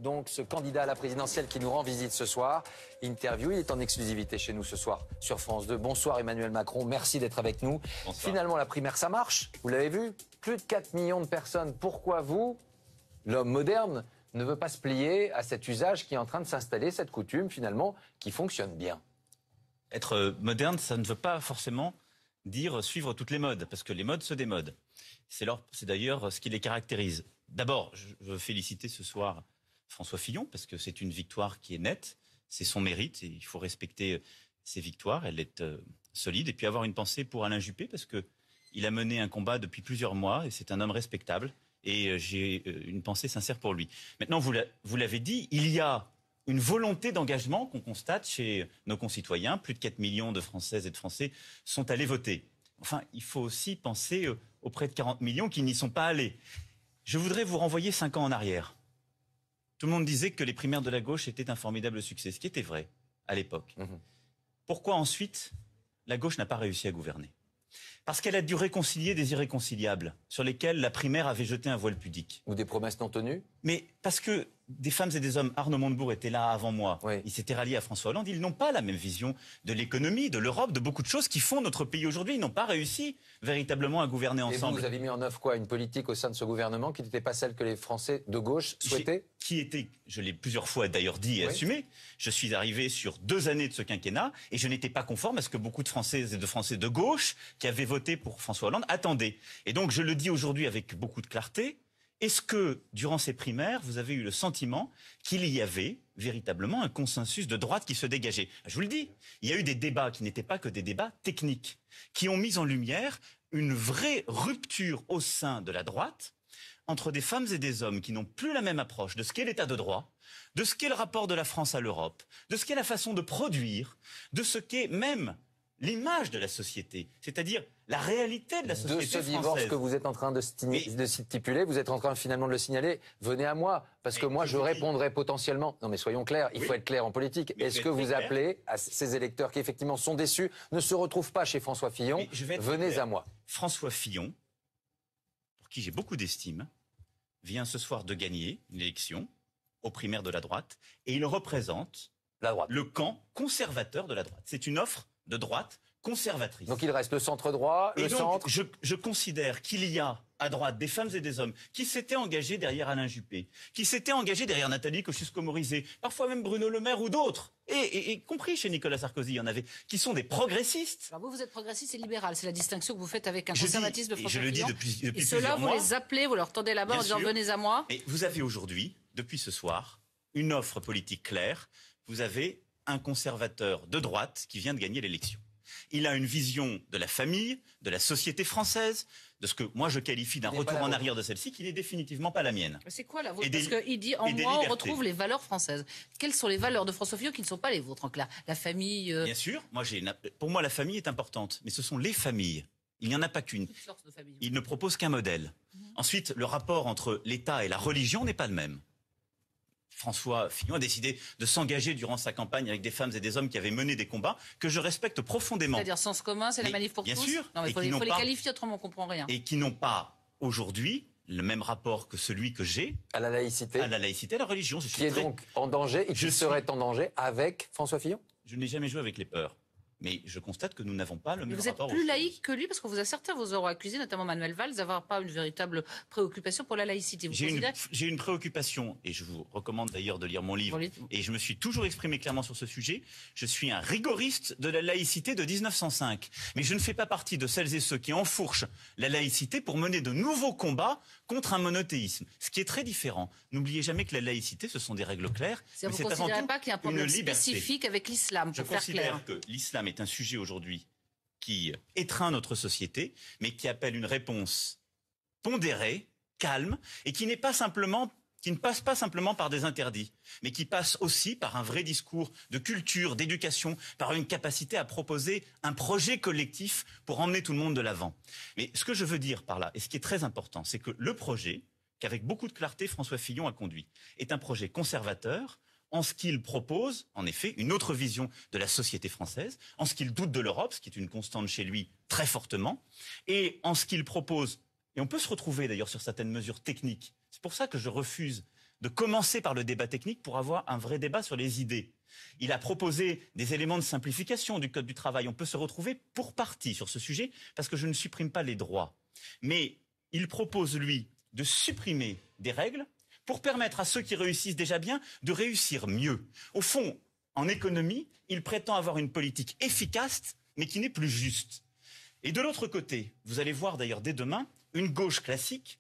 donc ce candidat à la présidentielle qui nous rend visite ce soir. Interview, il est en exclusivité chez nous ce soir sur France 2. Bonsoir Emmanuel Macron, merci d'être avec nous. Bonsoir. Finalement, la primaire, ça marche, vous l'avez vu, plus de 4 millions de personnes. Pourquoi vous, l'homme moderne, ne veut pas se plier à cet usage qui est en train de s'installer, cette coutume finalement, qui fonctionne bien? Être moderne, ça ne veut pas forcément dire suivre toutes les modes, parce que les modes se démodent. C'est d'ailleurs ce qui les caractérise. D'abord, je veux féliciter ce soir François Fillon, parce que c'est une victoire qui est nette, c'est son mérite, et il faut respecter ses victoires, elle est solide. Et puis avoir une pensée pour Alain Juppé, parce qu'il a mené un combat depuis plusieurs mois, et c'est un homme respectable, et j'ai une pensée sincère pour lui. Maintenant, vous l'avez dit, il y a une volonté d'engagement qu'on constate chez nos concitoyens. Plus de 4 millions de Françaises et de Français sont allés voter. Enfin, il faut aussi penser aux près de 40 millions qui n'y sont pas allés. Je voudrais vous renvoyer 5 ans en arrière. Tout le monde disait que les primaires de la gauche étaient un formidable succès, ce qui était vrai à l'époque. Pourquoi ensuite la gauche n'a pas réussi à gouverner? Parce qu'elle a dû réconcilier des irréconciliables sur lesquels la primaire avait jeté un voile pudique. Ou des promesses non tenues? Mais parce que des femmes et des hommes, Arnaud Montebourg était là avant moi, oui. Il s'était rallié à François Hollande, ils n'ont pas la même vision de l'économie, de l'Europe, de beaucoup de choses qui font notre pays aujourd'hui. Ils n'ont pas réussi véritablement à gouverner ensemble. Et vous avez mis en œuvre quoi? Une politique au sein de ce gouvernement qui n'était pas celle que les Français de gauche souhaitaient? Qui était, je l'ai plusieurs fois d'ailleurs dit et assumé, je suis arrivé sur 2 années de ce quinquennat et je n'étais pas conforme à ce que beaucoup de Françaises et de Français de gauche qui avaient voté pour François Hollande attendaient. Et donc je le dis aujourd'hui avec beaucoup de clarté. Est-ce que, durant ces primaires, vous avez eu le sentiment qu'il y avait véritablement un consensus de droite qui se dégageait? Je vous le dis, il y a eu des débats qui n'étaient pas que des débats techniques, qui ont mis en lumière une vraie rupture au sein de la droite entre des femmes et des hommes qui n'ont plus la même approche de ce qu'est l'état de droit, de ce qu'est le rapport de la France à l'Europe, de ce qu'est la façon de produire, de ce qu'est même l'image de la société, c'est-à-dire la réalité de la société française. De ce divorce que vous êtes en train de stipuler, vous êtes en train finalement de le signaler, venez à moi, parce que moi je répondrai potentiellement... Non mais soyons clairs, il faut être clair en politique. Est-ce que vous appelez à ces électeurs qui effectivement sont déçus, ne se retrouvent pas chez François Fillon, venez à moi? François Fillon, pour qui j'ai beaucoup d'estime, vient ce soir de gagner une élection aux primaires de la droite, et il représente la droite, le camp conservateur de la droite. C'est une offre de droite conservatrice. Donc il reste le centre-droit, le centre... Je considère qu'il y a à droite des femmes et des hommes qui s'étaient engagés derrière Alain Juppé, qui s'étaient engagés derrière Nathalie Kosciusko-Morizet, parfois même Bruno Le Maire ou d'autres, et compris chez Nicolas Sarkozy, il y en avait, qui sont des progressistes. Alors vous êtes progressiste et libéral, c'est la distinction que vous faites avec un conservatisme de François Fillon. Je le dis depuis et plusieurs ceux-là, mois. vous les appelez, vous leur tendez la main en disant venez à moi. Et vous avez aujourd'hui, depuis ce soir, une offre politique claire. Vous avez un conservateur de droite qui vient de gagner l'élection. Il a une vision de la famille, de la société française, de ce que moi je qualifie d'un retour en arrière de celle-ci, qui n'est définitivement pas la mienne. C'est quoi la vôtre? Parce qu'il dit en moi on retrouve les valeurs françaises. Quelles sont les valeurs de François Fillon qui ne sont pas les vôtres en clair? La famille. Bien sûr, pour moi la famille est importante, mais ce sont les familles. Il n'y en a pas qu'une. Il ne propose qu'un modèle. Ensuite, le rapport entre l'État et la religion n'est pas le même. François Fillon a décidé de s'engager durant sa campagne avec des femmes et des hommes qui avaient mené des combats que je respecte profondément. C'est-à-dire sens commun, c'est la manif pour tous. Bien sûr. Non, mais il faut les qualifier, autrement on ne comprend rien. Et qui n'ont pas aujourd'hui le même rapport que celui que j'ai à la laïcité, à la religion. Qui est donc en danger et qui serait en danger avec François Fillon? Je n'ai jamais joué avec les peurs. Mais je constate que nous n'avons pas le même rapport. Vous êtes plus laïque que lui, parce que certains vous auront accusé, notamment Manuel Valls, d'avoir pas une véritable préoccupation pour la laïcité. J'ai une préoccupation, et je vous recommande d'ailleurs de lire mon livre, et je me suis toujours exprimé clairement sur ce sujet. Je suis un rigoriste de la laïcité de 1905. Mais je ne fais pas partie de celles et ceux qui enfourchent la laïcité pour mener de nouveaux combats contre un monothéisme. Ce qui est très différent. N'oubliez jamais que la laïcité, ce sont des règles claires. Vous ne considérez pas qu'il y a un problème spécifique avec l'islam? Je considère que l'islam est un sujet aujourd'hui qui étreint notre société, mais qui appelle une réponse pondérée, calme, et qui ne passe pas simplement par des interdits, mais qui passe aussi par un vrai discours de culture, d'éducation, par une capacité à proposer un projet collectif pour emmener tout le monde de l'avant. Mais ce que je veux dire par là, et ce qui est très important, c'est que le projet, qu'avec beaucoup de clarté François Fillon a conduit, est un projet conservateur, en ce qu'il propose, en effet, une autre vision de la société française, en ce qu'il doute de l'Europe, ce qui est une constante chez lui très fortement, et en ce qu'il propose, et on peut se retrouver d'ailleurs sur certaines mesures techniques, c'est pour ça que je refuse de commencer par le débat technique pour avoir un vrai débat sur les idées. Il a proposé des éléments de simplification du Code du travail. On peut se retrouver pour partie sur ce sujet parce que je ne supprime pas les droits. Mais il propose, lui, de supprimer des règles pour permettre à ceux qui réussissent déjà bien de réussir mieux. Au fond, en économie, il prétend avoir une politique efficace, mais qui n'est plus juste. Et de l'autre côté, vous allez voir d'ailleurs dès demain, une gauche classique,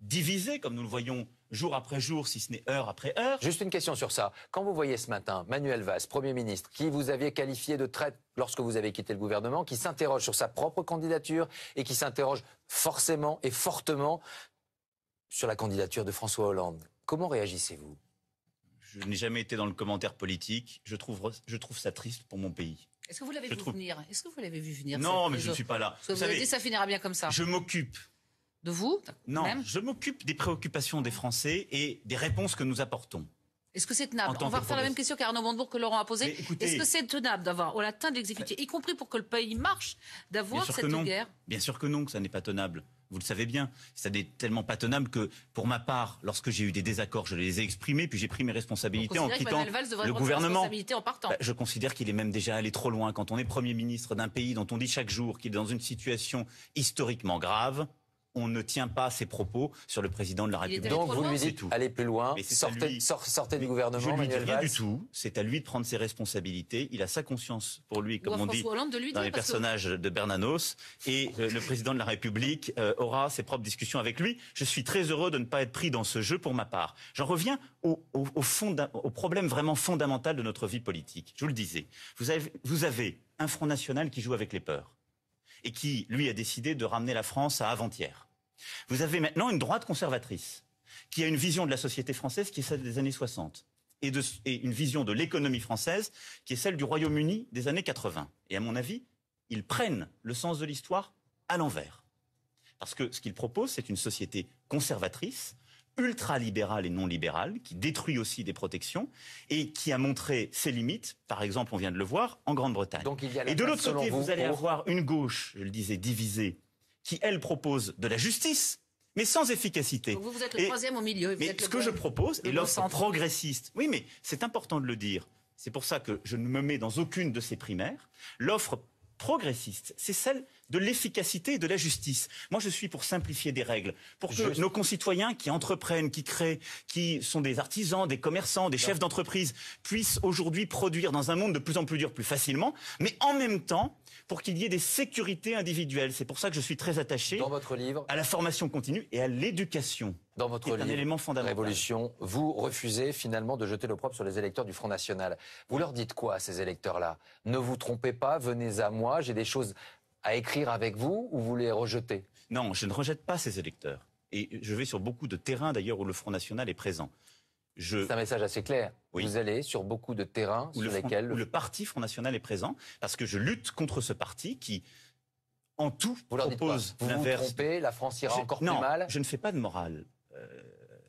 divisée, comme nous le voyons jour après jour, si ce n'est heure après heure. Juste une question sur ça. Quand vous voyez ce matin Manuel Valls, Premier ministre, qui vous aviez qualifié de traître lorsque vous avez quitté le gouvernement, qui s'interroge sur sa propre candidature et qui s'interroge forcément et fortement sur la candidature de François Hollande, comment réagissez-vous? Je n'ai jamais été dans le commentaire politique. Je trouve ça triste pour mon pays. Est-ce que vous l'avez vu venir? Est-ce que vous l'avez vu venir? Non, mais je ne suis pas là. Parce que vous avez dit ça finira bien comme ça. Je m'occupe. De vous? Non, je m'occupe des préoccupations des Français et des réponses que nous apportons. Est-ce que c'est tenable? On va refaire la même question qu'Arnaud Montebourg, que Laurent a posée. Est-ce que c'est tenable d'avoir, au latin de l'exécutif, y compris pour que le pays marche, d'avoir cette guerre? Bien sûr que non, que ça n'est pas tenable. Vous le savez bien. Ça n'est tellement pas tenable que, pour ma part, lorsque j'ai eu des désaccords, je les ai exprimés, puis j'ai pris mes responsabilités en quittant le gouvernement. Je considère qu'il est même déjà allé trop loin. Quand on est Premier ministre d'un pays dont on dit chaque jour qu'il est dans une situation historiquement grave, on ne tient pas ses propos sur le président de la République. Donc vous lui dites, allez plus loin, sortez du gouvernement. Je ne lui dis rien du tout. C'est à lui de prendre ses responsabilités. Il a sa conscience pour lui, comme on dit dans les personnages de Bernanos. Et le président de la République aura ses propres discussions avec lui. Je suis très heureux de ne pas être pris dans ce jeu pour ma part. J'en reviens au problème vraiment fondamental de notre vie politique. Je vous le disais, vous avez un Front National qui joue avec les peurs et qui, lui, a décidé de ramener la France à avant-hier. Vous avez maintenant une droite conservatrice qui a une vision de la société française qui est celle des années 60 et une vision de l'économie française qui est celle du Royaume-Uni des années 80. Et à mon avis, ils prennent le sens de l'histoire à l'envers. Parce que ce qu'ils proposent, c'est une société conservatrice, ultra-libérale et non libérale, qui détruit aussi des protections et qui a montré ses limites, par exemple, on vient de le voir, en Grande-Bretagne. Et de l'autre côté, vous allez avoir une gauche, je le disais, divisée, qui, elle, propose de la justice, mais sans efficacité. Donc vous êtes le troisième au milieu. Mais ce que je propose, et l'offre progressiste, oui, mais c'est important de le dire, c'est pour ça que je ne me mets dans aucune de ces primaires, l'offre progressiste, c'est celle de l'efficacité et de la justice. Moi, je suis pour simplifier des règles, pour que nos concitoyens qui entreprennent, qui créent, qui sont des artisans, des commerçants, des chefs d'entreprise, puissent aujourd'hui produire dans un monde de plus en plus dur plus facilement, mais en même temps, pour qu'il y ait des sécurités individuelles. C'est pour ça que je suis très attaché à la formation continue et à l'éducation. Dans votre livre, un élément fondamental. Révolution, vous refusez finalement de jeter l'opprobre sur les électeurs du Front National. Vous leur dites quoi à ces électeurs-là? Ne vous trompez pas, venez à moi, j'ai des choses à écrire avec vous, ou vous les rejetez? Non, je ne rejette pas ces électeurs. Et je vais sur beaucoup de terrains d'ailleurs où le Front National est présent. C'est un message assez clair. Oui. Vous allez sur beaucoup de terrains où le parti Front National est présent, parce que je lutte contre ce parti qui, en tout, propose l'inverse. Vous vous trompez, la France ira encore plus mal? Non, je ne fais pas de morale.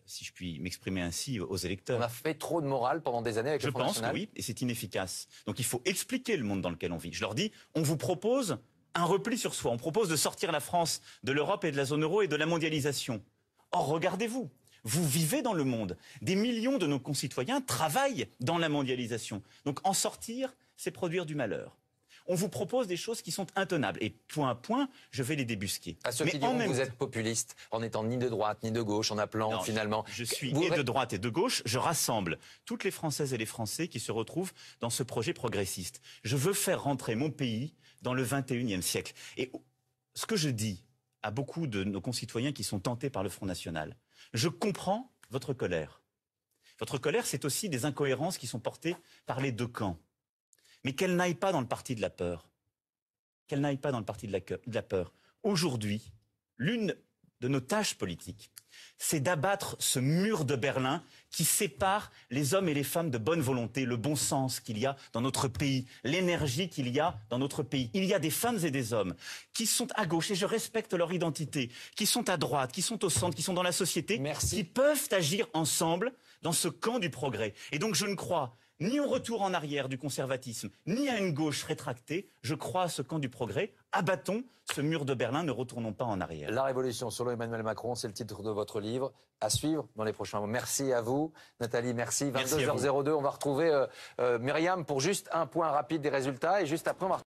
Si je puis m'exprimer ainsi aux électeurs. On a fait trop de morale pendant des années avec le Front National. Je pense que oui, et c'est inefficace. Donc il faut expliquer le monde dans lequel on vit. Je leur dis, on vous propose un repli sur soi. On propose de sortir la France de l'Europe et de la zone euro et de la mondialisation. Or, regardez-vous. Vous vivez dans le monde. Des millions de nos concitoyens travaillent dans la mondialisation. Donc en sortir, c'est produire du malheur. On vous propose des choses qui sont intenables. Et point à point, je vais les débusquer. À ceux qui diront que vous êtes populiste, en n'étant ni de droite ni de gauche, en appelant finalement... Je suis et de droite et de gauche. Je rassemble toutes les Françaises et les Français qui se retrouvent dans ce projet progressiste. Je veux faire rentrer mon pays dans le 21e siècle. Et ce que je dis à beaucoup de nos concitoyens qui sont tentés par le Front National, je comprends votre colère. Votre colère, c'est aussi des incohérences qui sont portées par les deux camps. Mais qu'elle n'aille pas dans le parti de la peur. Qu'elle n'aille pas dans le parti de la peur. Aujourd'hui, l'une de nos tâches politiques, c'est d'abattre ce mur de Berlin qui sépare les hommes et les femmes de bonne volonté, le bon sens qu'il y a dans notre pays, l'énergie qu'il y a dans notre pays. Il y a des femmes et des hommes qui sont à gauche, et je respecte leur identité, qui sont à droite, qui sont au centre, qui sont dans la société, qui peuvent agir ensemble dans ce camp du progrès. Et donc je ne crois ni au retour en arrière du conservatisme, ni à une gauche rétractée. Je crois à ce camp du progrès. Abattons ce mur de Berlin, ne retournons pas en arrière. La révolution selon Emmanuel Macron, c'est le titre de votre livre. À suivre dans les prochains mois. Merci à vous. Nathalie, merci. 22h02, on va retrouver Myriam pour juste un point rapide des résultats. Et juste après, on va